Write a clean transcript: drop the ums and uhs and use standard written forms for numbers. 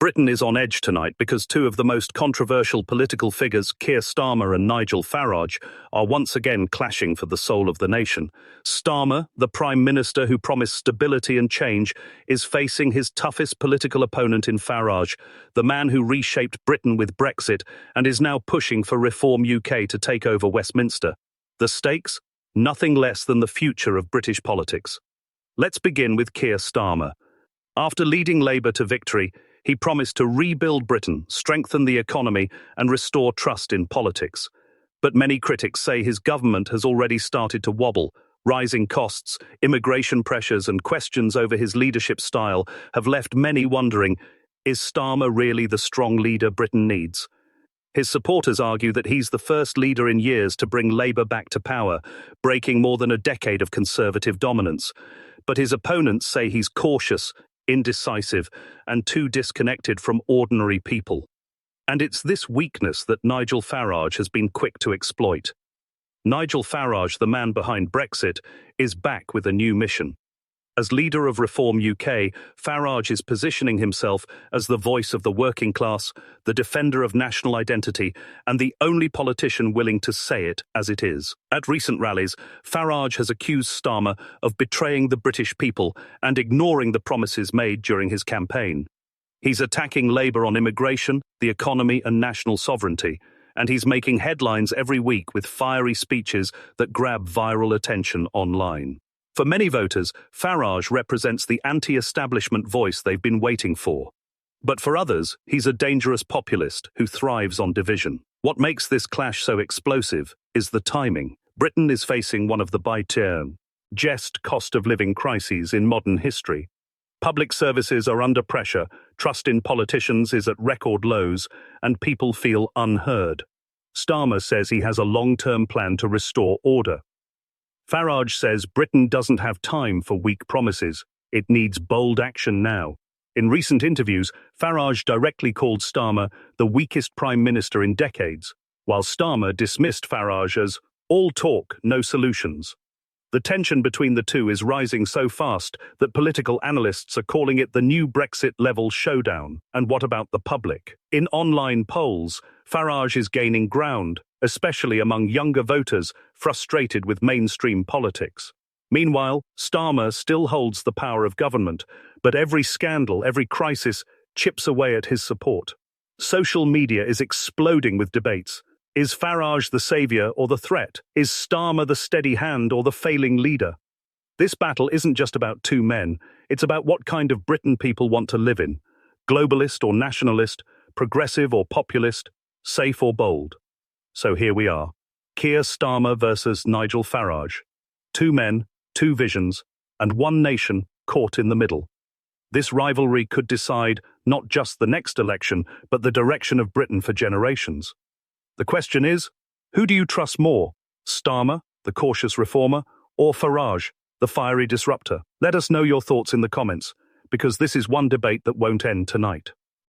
Britain is on edge tonight because two of the most controversial political figures, Keir Starmer and Nigel Farage, are once again clashing for the soul of the nation. Starmer, the Prime Minister who promised stability and change, is facing his toughest political opponent in Farage, the man who reshaped Britain with Brexit and is now pushing for Reform UK to take over Westminster. The stakes? Nothing less than the future of British politics. Let's begin with Keir Starmer. After leading Labour to victory, he promised to rebuild Britain, strengthen the economy, and restore trust in politics. But many critics say his government has already started to wobble. Rising costs, immigration pressures, and questions over his leadership style have left many wondering, is Starmer really the strong leader Britain needs? His supporters argue that he's the first leader in years to bring Labour back to power, breaking more than a decade of Conservative dominance. But his opponents say he's cautious, indecisive, and too disconnected from ordinary people. And it's this weakness that Nigel Farage has been quick to exploit. Nigel Farage, the man behind Brexit, is back with a new mission. As leader of Reform UK, Farage is positioning himself as the voice of the working class, the defender of national identity, and the only politician willing to say it as it is. At recent rallies, Farage has accused Starmer of betraying the British people and ignoring the promises made during his campaign. He's attacking Labour on immigration, the economy, and national sovereignty, and he's making headlines every week with fiery speeches that grab viral attention online. For many voters, Farage represents the anti-establishment voice they've been waiting for. But for others, he's a dangerous populist who thrives on division. What makes this clash so explosive is the timing. Britain is facing one of the biggest cost of living crises in modern history. Public services are under pressure, trust in politicians is at record lows, and people feel unheard. Starmer says he has a long-term plan to restore order. Farage says Britain doesn't have time for weak promises. It needs bold action now. In recent interviews, Farage directly called Starmer the weakest Prime Minister in decades, while Starmer dismissed Farage as all talk, no solutions. The tension between the two is rising so fast that political analysts are calling it the new Brexit-level showdown. And what about the public? In online polls, Farage is gaining ground, especially among younger voters frustrated with mainstream politics. Meanwhile, Starmer still holds the power of government, but every scandal, every crisis chips away at his support. Social media is exploding with debates. Is Farage the savior or the threat? Is Starmer the steady hand or the failing leader? This battle isn't just about two men, it's about what kind of Britain people want to live in. Globalist or nationalist, progressive or populist, safe or bold. So here we are, Keir Starmer versus Nigel Farage. Two men, two visions, and one nation caught in the middle. This rivalry could decide not just the next election, but the direction of Britain for generations. The question is, who do you trust more? Starmer, the cautious reformer, or Farage, the fiery disruptor? Let us know your thoughts in the comments, because this is one debate that won't end tonight.